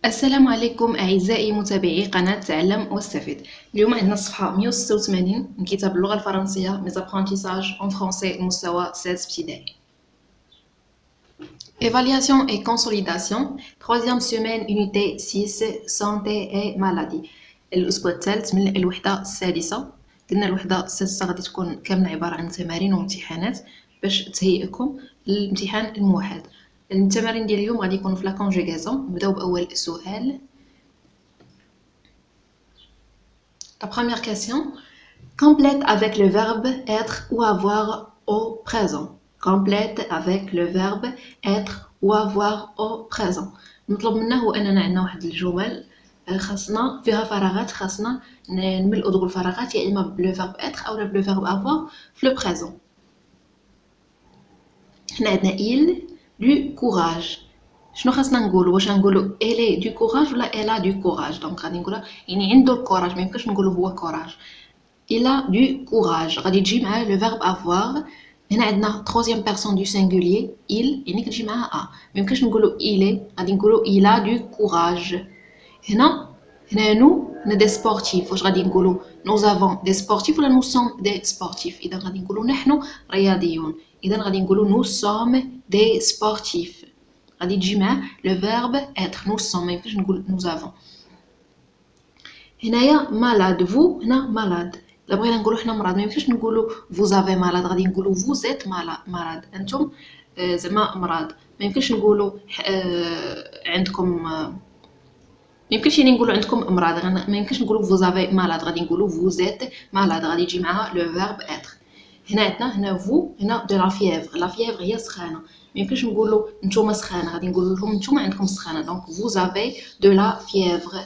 السلام عليكم أعزائي متابعي قناة تعلم واستفد. اليوم عندنا الصفحة 186 من كتاب اللغة الفرنسية Mes apprentissages en français المستوى 16 ابتدائي. Évaluation et consolidation, troisième semaine, unité 6, santé et maladie. الأسبوع الثالث من الوحدة السادسة. قلنا الوحدة السادسة غادي تكون كاملة عبارة عن تمارين وامتحانات باش تهيئكم للامتحان الموحد. التمارين ديال اليوم غادي يكونوا في لا كونجوغاسيون. نبداو باول سؤال. La première question, complète avec le verbe être ou avoir au présent. Complète avec le verbe être ou avoir au présent. نطلب منا هو اننا عندنا واحد الجمل خاصنا فيها فراغات، خاصنا نملؤوا دوك الفراغات يا اما بلو فيرب être او بلو فيرب avoir في لو بريزون. حنا عندنا il du courage. شنو خاصنا نقولوا؟ واش نقولوا elle du courage ولا elle a du courage؟ دونك غادي نقولها يعني عنده الكوراج، ما يمكنش نقولوا هو كوراج. il a du courage غادي تجي معاه لو فيرب avoir. هنا عندنا troisième personne du singulier il، يعني كتجي معاه a. ما يمكنش نقولوا il est، غادي نقولوا il a du courage. هنا نو دي سبورتيف. واش غادي نقولوا nous avons des sportifs ولا nous sommes des sportifs؟ اذا غادي نقولوا نحن رياضيون، اذا غادي نقولوا nous sommes des sportifs. غادي تجي مع لو فيرب être nous sommes، ما يمكنش نقول nous avons. هنايا malade vous، هنا malade. الا بغينا نقولوا حنا مرض ما يمكنش نقولوا vous avez malade، غادي نقولوا vous êtes malade، انتم زعما مرض. ما يمكنش نقولوا عندكم، ما يمكنش يعني نقولوا عندكم امراض، ما يمكنش نقولوا vous avez malade، غادي نقولوا vous êtes malade، غادي يجي معها لو فيرب être. هنا عندنا هنا vous، هنا de la fièvre. la fièvre هي سخانه، ما يمكنش نقولوا نتوما سخانه، غادي نقول لهم نتوما عندكم سخانه. دونك vous avez de la fièvre.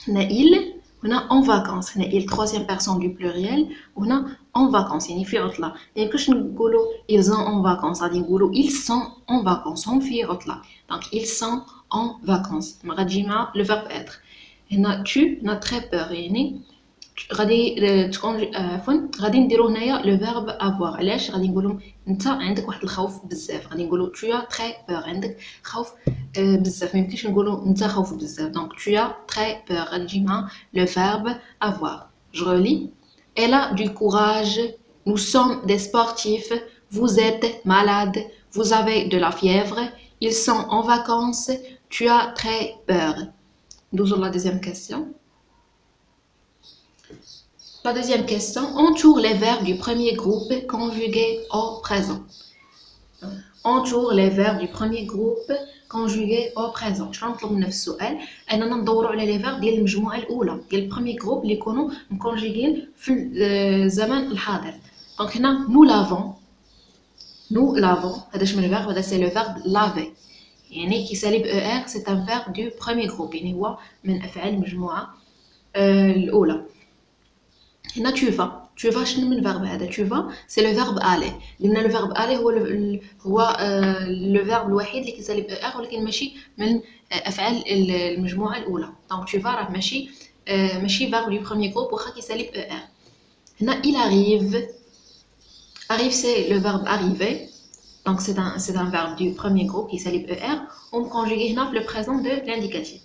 هنا il، هنا en vacances. هنا il troisième personne du pluriel، وهنا en vacances يعني في عطله. ما يمكنش نقولوا ils sont en vacances، غادي نقولوا ils sont en vacances، هم في عطله. دونك ils sont en vacances. ما غادي مع le verbe être. هنا tu هنا très peur، يعني غادي تكون عفوا غادي نديرو هنايا لو فيرب افوار. علاش؟ غادي نقولوا انت عندك واحد الخوف بزاف، غادي نقولوا tu as très peur، عندك خوف بزاف. ما يمكنش نقولوا انت خوف بزاف. دونك tu as très peur غادي تجي مع لو فيرب avoir. je relis. elle a du courage، nous sommes des sportifs، vous êtes malade، vous avez de la fièvre، ils sont en vacances، tu as très peur. Nous avons la deuxième question. La deuxième question, entoure les verbes du premier groupe conjugués au présent. Entoure les verbes du premier groupe conjugués au présent. شنو نطلب من في السؤال؟ اننا ندوروا على لي فيرب ديال المجموعه الاولى ديال البروميير جروب اللي يكونوا مكونجيغين في الزمن الحاضر. دونك هنا nous l'avons هذا شمن الفيرب؟ هذا سي لو فيرب laver، يعني كيسالي ب er. سي ان فيرب دو بروميير جروب، يعني هو من افعال المجموعه الاولى. هنا tu vas شنو من الفيرب هذا؟ tu vas سي لو فيرب aller. قلنا لو فيرب aller هو لو فيرب الوحيد اللي كيسالي ب er، ولكن ماشي من افعال المجموعه الاولى. دونك tu vas راه ماشي فيرب دو بروميير جروب واخا كيسالي ب er. هنا il arrive c'est le verbe arriver. Donc c'est un verbe du premier groupe qui s'allie er. On conjugue هنا في le présent de l'indicatif.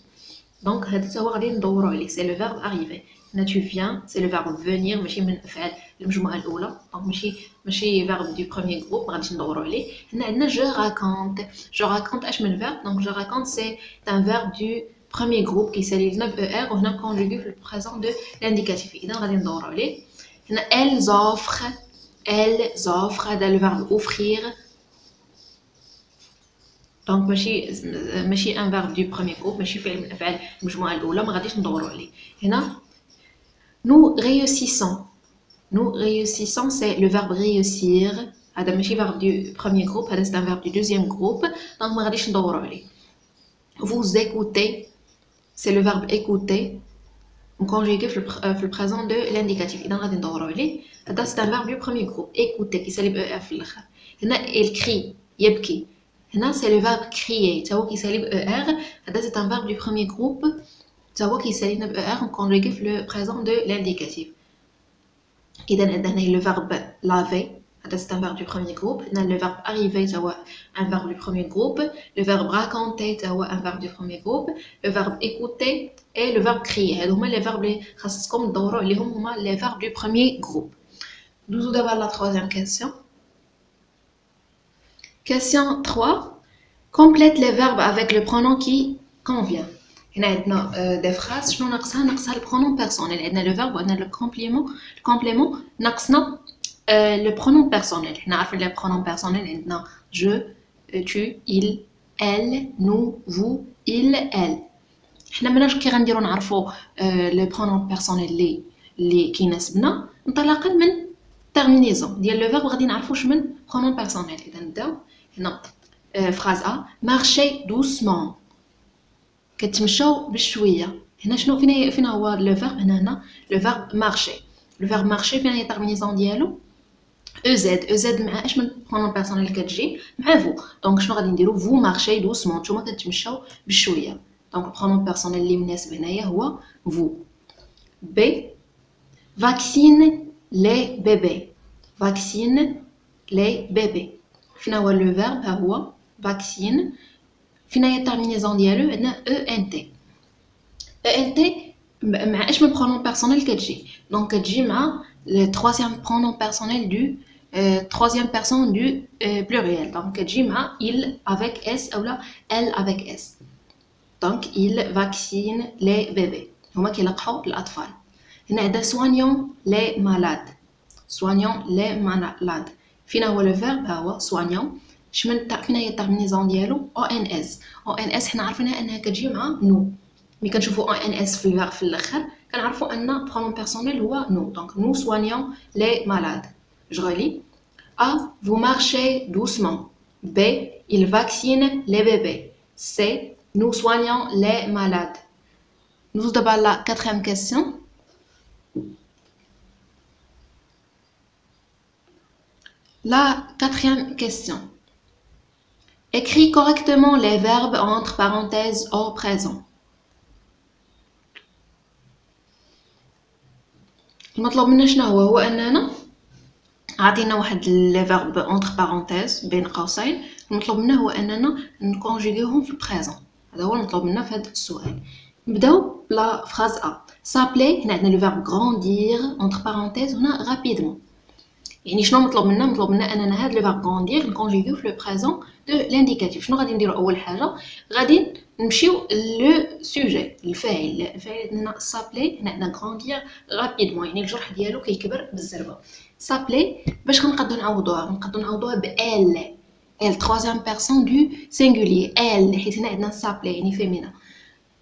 Donc هذا هو غادي ندوروا عليه، c'est le verbe arriver. هنا tu viens c'est le verbe venir، ماشي من افعال المجموعه الاولى. دونك ماشي verbe du premier groupe، ما غاديش ندوروا عليه. هنا عندنا je raconte اش من verbe؟ donc je raconte c'est un verbe du premier groupe qui s'allie لنا ب er، وهنا conjugué في le présent de l'indicatif. اذا غادي ندوروا عليه. هنا elles offrent هذا le verbe offrir. دونك ماشي ان فيرب دو بروميير جروب، ماشي فعل من افعال المجموعه الاولى، ما غاديش ندوروا عليه. هنا nous réussissons c'est le verbe réussir. هذا ماشي فيرب دو بروميير جروب، هذا c'est un verbe du deuxième groupe، دونك ما غاديش ندوروا عليه. vous écoutez c'est le verbe écouter conjugué في le présent de l'indicatif. اذا غادي ندوروا عليه. هذا c'est un verbe du premier groupe écouter كيسالي ب er في الاخر. هنا il crie يبكي. هنا c'est le verbe crier، تا هو كيسالي ب er. هذا c'est un verbe du premier groupe، تا هو كيسالينا ب er conjugué في le présent de l'indicatif. اذا عندنا هنا le verbe laver، c'est un verbe du premier groupe. Le verbe arriver, c'est un verbe du premier groupe. Le verbe raconter, c'est un verbe du premier groupe. Le verbe écouter et le verbe crier. C'est les verbes les verbes du premier groupe. Nous avons la troisième question. Question 3. Complète les verbes avec le pronom qui convient. Il y a des phrases, je n'ai le pronom personnel. Il y a le verbe, il y a le complément, le pronom personnel. Il y a le pronom personnel, il y a je, tu, il, elle, nous, vous, il, elle. حنا كي غنديرو نعرفو لو برونون بيرسونيل اللي كيناسبنا انطلاقا من تيرمينيزون ديال لو فيرب غادي نعرفو واش من برونون بيرسونيل. اذا نبداو هنا فراز ا مارشي دوسمون كتمشاو بشويه. هنا شنو فين هو لو فيرب؟ هنا لو فيرب مارشي. لو فيرب مارشي فين هي تيرمينيزون ديالو؟ او زد مع اش من برونون بيرسونيل كتجي مع فو. دونك شنو غادي نديرو؟ فو مارشي دوسمون، نتوما كتمشاو بشويه. Donc, le pronom personnel اللي مناسب هنايا هو vous. B. Vaccine les bébés. Vaccine les bébés. فين هو le verbe هو vaccine. فين هي الترمينيزون ديالو؟ عندنا ENT. ENT مع اش من pronom personnel كتجي؟ دونك كتجي مع le troisième pronom personnel du troisième personne du pluriel. Donc كتجي مع il avec s ou là elle avec s. Donc, il vaccine les bébés. هما كيلقحوا الأطفال. هنا عندنا soignons les malades. Soignons les malades. فين هو le verbe؟ هو soignons. فين هي الترمينيزون ديالو؟ ONS. ONS حنا عارفينها أنها كتجي مع nous. ملي كنشوفوا ONS في الverbe في الآخر كنعرفوا أن pronom personnel هو nous. Donc, nous soignons les malades. Je relis. A. Vous marchez doucement. B. Il vaccine les bébés. C. Nous soignons les malades. Nous avons la quatrième question. La quatrième question. Écris correctement les verbes entre parenthèses au présent. المطلوب منا شنو هو أننا عطينا واحد لي فيرب entre parenthèses بين قوسين. المطلوب منا هو أننا نكونجيغيهم في البريزون. هذا هو المطلوب منا في هذا السؤال. نبداو بلا فراز ا. سابلي هنا عندنا لو فيرب غراندير entre parenthèses هنا رابيدمون. يعني شنو مطلوب منا؟ مطلوب منا اننا هذا لو فيرب غراندير نكونجيغيو في لو بريزون دو لانديكاتيف. شنو غادي نديرو؟ اول حاجه غادي نمشيو لو سوجي الفاعل. الفاعل عندنا سابلي هنا عندنا غراندير رابيدمون يعني الجرح ديالو كيكبر بالزربه. سابلي باش كنقدروا نعوضوها ب ال. Elle, troisième personne du singulier. Elle, حيت هنا عندنا سابلي يعني فيمينا.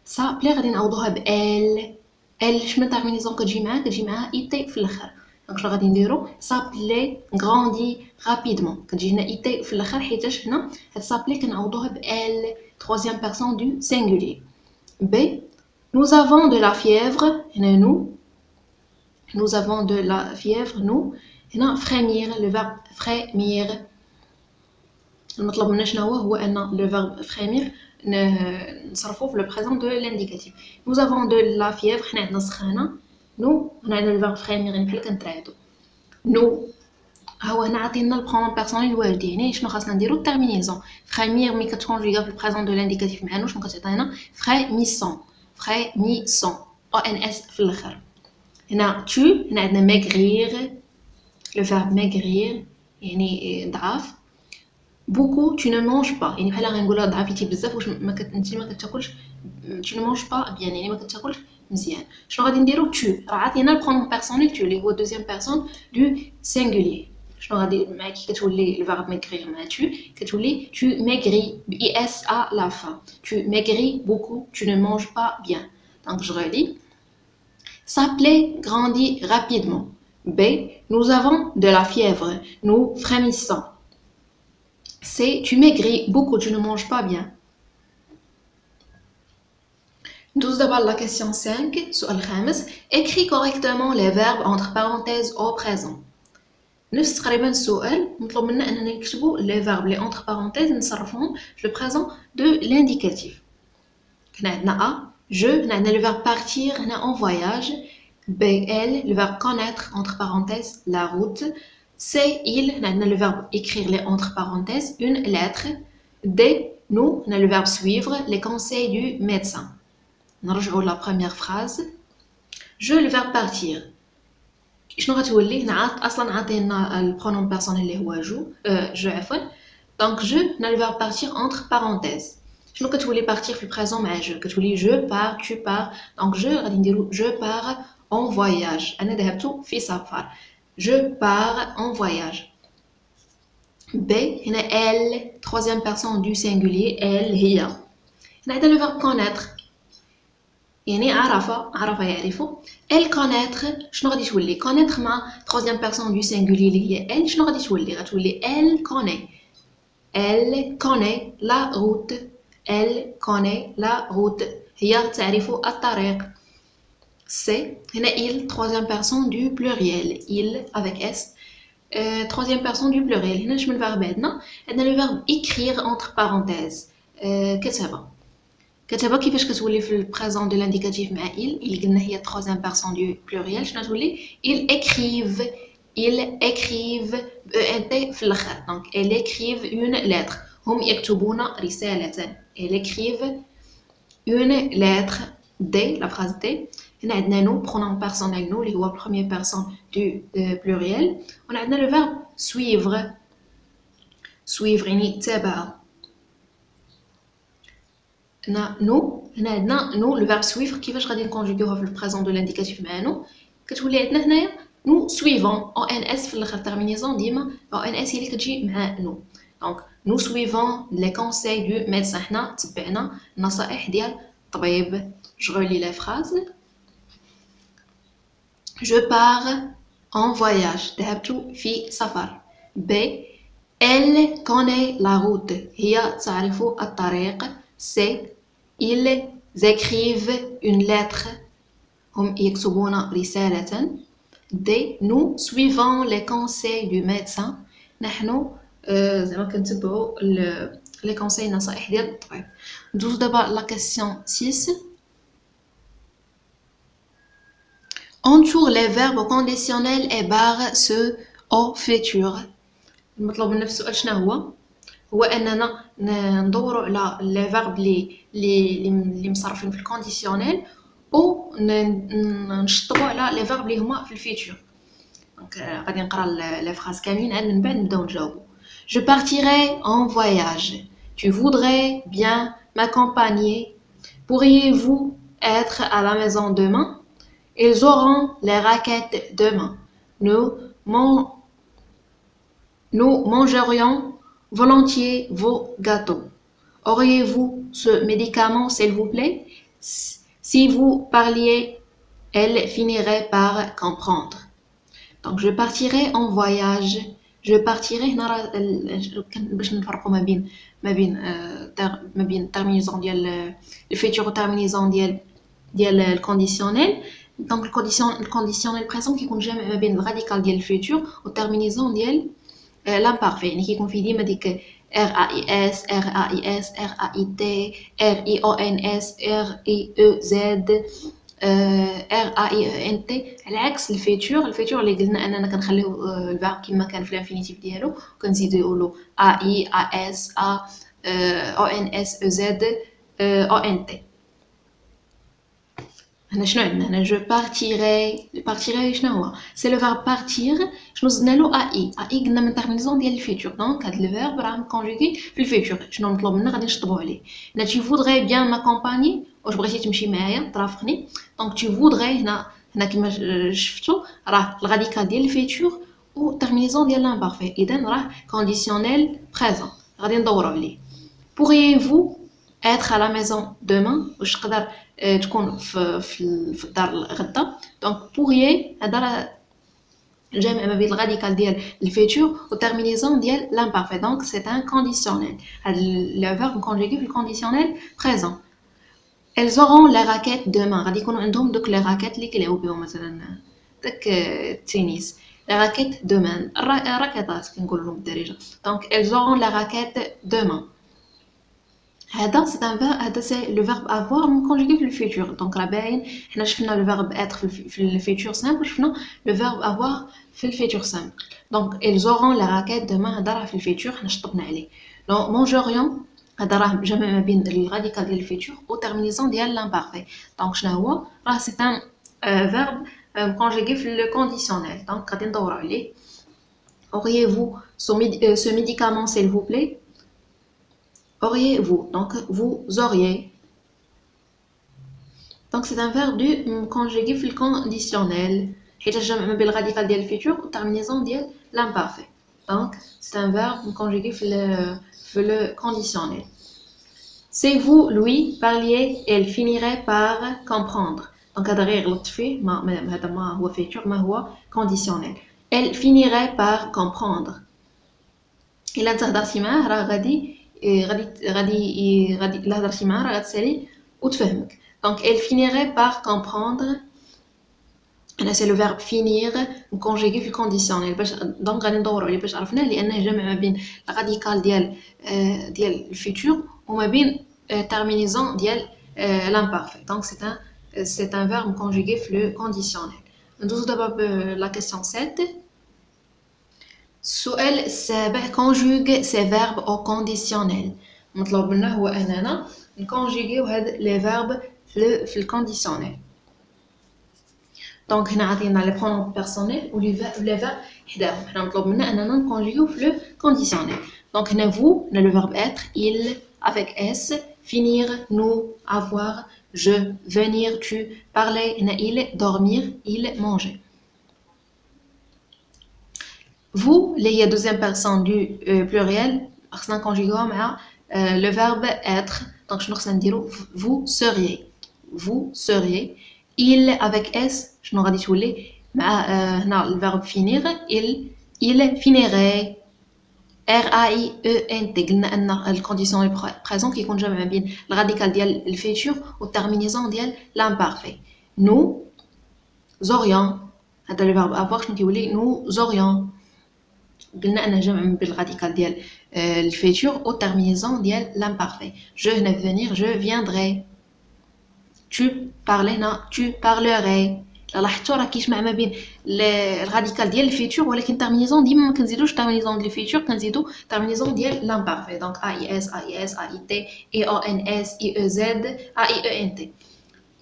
سابلي غادي نعوضوها ب elle. elle شمن ترمينيزون كتجي معاها ايتي في الاخر. دونك شنو غادي نديرو؟ سابلي غراندي رابيدمون كتجي هنا ايتي في الاخر حيتاش هنا هاد سابلي كنعوضوها ب elle, troisième personne du singulier. B. Nous avons de la fièvre. هنا nous avons de la fièvre. nous هنا frémir le verbe frémir. المطلوب منا شنو هو ان لو فيرب فريمير نصرفوه في لو بريزون دو لانديكاتيف. nous avons de la fièvre حنا عندنا سخانه. نو هنا عندنا لو فيرب فريمير يعني فين كنتراعدو. نو هو هنا عطينا البرونون بيرسونيل الوالد يعني شنو خاصنا نديرو؟ الترمينيزون. فريمير ملي كتكونجيغا في البريزون دو لانديكاتيف مع نو شنو كتعطينا؟ فريميسون. فريميسون او ان اس في الاخر. هنا تو هنا عندنا ماغرير لو فيرب ماغرير يعني ضعاف. beaucoup tu ne manges pas يعني بحال غنقولها ضعفتي بزاف واش انت ما كتاكلش. tu ne manges pas bien يعني ما كتاكلش مزيان. شنو غادي نديرو؟ tu راه عطينا البرونون بيرسونيل tu اللي هو دوزيام بيرسون دو سينغولير. شنو غادي مع كي كتولي الفيرب ماغرير مع tu كتولي tu maigris ب es à la fin. tu maigris beaucoup tu ne manges pas bien. donc je relis. S'appeler grandit rapidement. B. Nous avons de la fièvre. Nous frémissons. C'est tu maigris beaucoup, tu ne manges pas bien. Nous d'abord la question 5, سؤال الخامس. Écris correctement les verbes entre parenthèses au présent. نفس تقريبا السؤال مطلوب منا اننا نكتبوا les verbes les entre parenthèses نصرفوهم في le présent de l'indicatif. هنا عندنا a je هنا عندنا le verbe partir هنا en voyage. B elle le verbe connaître entre parenthèses la route. c'est il, on a le verbe écrire les entre parenthèses, une lettre. D, nous, on a le verbe suivre les conseils du médecin. نرجعوا la première phrase. Je, le verbe partir. شنو غتولي هنا اصلا عطينا البرونوم بيرسونيل اللي هو جو عفوا. دونك جو on a le verbe partir entre parenthèses. شنو كتولي partir في البريزون مع جو كتولي je pars tu pars. دونك جو غادي نديرو je pars en voyage. انا ذهبت في سفر. Je pars en voyage. B, هنا elle, troisième personne du singulier, elle, هي. هنا عندنا le verbe connaître. يعني عرف يعرف. Elle connaître شنو غادي تولي؟ connaître مع troisième personne du singulier اللي هي elle شنو غادي تولي؟ غتولي elle connaît. Elle connaît la route. Elle connaît la route. هي تعرف الطريق. C, هنا il, troisième personne du pluriel. Il avec S. Troisième personne du pluriel. هنا شنو الفيرب عندنا؟ عندنا le verbe écrire entre parenthèses. كتبة كيفاش كتولي في البريزون دو لانديكاتيف مع il قلنا هي troisième personne du pluriel. شنو تولي؟ ils écrivent ent في الاخر. donc ils écrivent une lettre. هم يكتبون رسالة. ils écrivent une lettre. D, la phrase D. هنا عندنا nous, pronom personnel nous, اللي هو première personne du pluriel. on عندنا le verbe suivre. suivre يعني تابع. هنا عندنا nous le verbe suivre كيفاش غادي نكونجوغيوه في البريزون دو لانديكاتيف مع nous كتولي عندنا هنايا nous suivons ons في الاخر terminaison ديما ons هي اللي كتجي مع nous. donc nous suivons les conseils du médecin. حنا تبعنا النصائح ديال الطبيب. je relis les phrases. Je pars en voyage. ذهبت في سفر. B, elle connaît la route. هي تعرف الطريق. C, ils écrivent une lettre. هم يكتبون رسالة. D, nous suivons les conseils du médecin. نحن زعما كنتبعوا les conseils النصائح ديال الطبيب. ندوزو دابا la question 6. Entoure les verbes conditionnels et barre ceux au futur. المطلوب منا في السؤال شنو هو اننا ندوروا على لي فيرب اللي مصرفين في الكونديسيونيل و نشطبوا على لي فيرب اللي هما في الفيتور. دونك غادي نقرا لي فراز كاملين عاد من بعد نبداو نجاوبوا. Je partirai en voyage. Tu voudrais bien m'accompagner. Pourriez-vous être à la maison demain? Ils auront les raquettes demain. Nous mangerions volontiers vos gâteaux. Auriez-vous ce médicament, s'il vous plaît? Si vous parliez, elle finirait par comprendre. Donc, je partirai en voyage. Je partirai باش نفرقوا ما بين terminaison ديال الفيتور والterminaison ديال الكونديسيونيل. دونك الكونديسيونيل بريزون كيكون جامع ما بين الراديكال ديال الفيتور والترمينيزون ديال لامبارفي. يعني كيكون فيه ديما ديك RAIS RAIS RAIT RIONS RIEZ RAIENT على عكس الفيتور اللي قلنا اننا كنخليو الفيرب كما كان في الانفينيتيف ديالو وكنزيدو نقولو AI AS ONS EZ ONT. هنا شنو عندنا هنا جو بارتيري شنو هو سي لو فيرب بارتير شنو زدنا له اي قلنا من ترمينيزون ديال الفيتور. دونك هاد لو فيرب راه مكونجوغي في الفيتور. شنو مطلوب منا غادي نشطبوا عليه. هنا tu voudrais bien m'accompagner واش بغيتي تمشي معايا ترافقني. دونك tu voudrais هنا كما شفتوا راه الراديكال ديال الفيتور و ترمينيزون ديال لامبارفي اذا راه كونديسيونيل بريزون غادي ندوروا عليه. pourriez-vous être à la maison demain واش تقدر تكون في الدار غدا. دونك pourriez هذا راه جامع ما بين الراديكال ديال الفيتور والترمينيزون ديال لامبارفي. دونك سي ان كونديسيونيل. هاد لو فيرب كونجوغي في الكونديسيونيل بريزون. elles auront les raquettes demain. غادي يكونوا عندهم دوك لي راكيت اللي كيلعبوا بهم مثلا داك التنس. les raquettes demain الراكيطات كنقولوا لهم بالدارجه. دونك elles auront les raquettes demain. هذا c'est un verbe هذا c'est le verbe avoir conjugué في le futur donc راه باين حنا شفنا le verbe être في le futur simple شفنا le verbe avoir في le futur simple donc ils auront la raquette demain هذا راه في le futur حنا شطبنا عليه donc mangerions هذا راه جمع ما بين الراديكال ديال الفيتور والترمينيزون ديال l'imparfait donc شنو هو راه c'est un verbe conjugué في le conditionnel donc غادي ندورو عليه auriez-vous ce médicament s'il vous plaît auriez-vous donc vous auriez donc c'est un verbe du conjugué في le conditionnel حيت جمع ما بين الراديكال ديال الفيتور والترمينيزون ديال l'imparfait donc c'est un verbe conjugué في le conditionnel si vous lui parliez elle finirait par comprendre donc هذا غير غلطت فيه هذا ما هو فيتور ما هو conditionnel elle finirait par comprendre الا انت هضرتي معاه راه غادي الا هضرتي معاه راه غتسالي وتفهمك donc elle finirait par comprendre هنا c'est le verbe finir conjugué في conditionnel باش دونك غادي ندورو عليه باش عرفناه لانه جمع ما بين الراديكال ديال الفيتور وما بين terminaison ديال l'imparfait donc c'est un verbe conjugué في le conditionnel ندوزو دابا la question 7 السؤال السابع conjugue ces verbes au conditionnel مطلوب منا هو اننا نكونجيغيو هاد لي فيرب في الكونديسيونيل دونك هنا عطينا لي برونون بيرسونيل و لي فيرب حداهم حنا مطلوب منا اننا نكونجيغيو في لو كونديسيونيل دونك هنا vous هنا لو فيرب être il avec s finir nous avoir je venir tu parler هنا il dormir il manger vous اللي هي deuxième personne du pluriel خصنا نكونجيغيوها مع le verbe être donc شنو خصنا نديرو vous seriez il avec s شنو غادي تولي مع هنا الفيرب finir il finirait R-A-I-E-N-T قلنا ان الكونديسيون بريزون كيكون جمع ما بين الراديكال ديال الفيتور والترمينيزون ديال l'imparfait nous aurions هذا لو فيرب avoir شنو كيولي nous aurions قلنا انه جمع من بين الراديكال ديال الفيتور والترمينيزون ديال l'imparfait je هنا venir je viendrai tu parler هنا tu parlerais لاحظتوا راه كيجمع ما بين الراديكال ديال الفيتور ولكن ترمينيزون ديما ما كنزيدوش ترمينيزون ديال الفيتور كنزيدو ترمينيزون ديال l'imparfait donc AIS AIS AIT EONS IEZ AIENT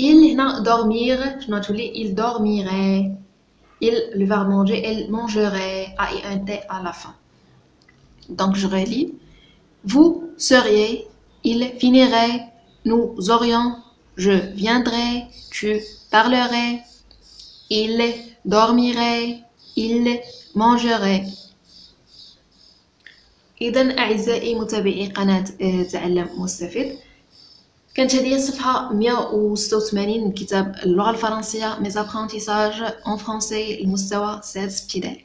il هنا dormir شنو تولي il dormirait il le verbe manger elle mangerait AINT à la fin donc je relis vous seriez il finirait nous aurions je viendrai tu parlerais il dormirait il mangerait إذن أعزائي متابعي قناة تعلم مستفيد كانت هذه الصفحة 186 من كتاب اللغة الفرنسية Mes apprentissages en français المستوى 6 ابتدائي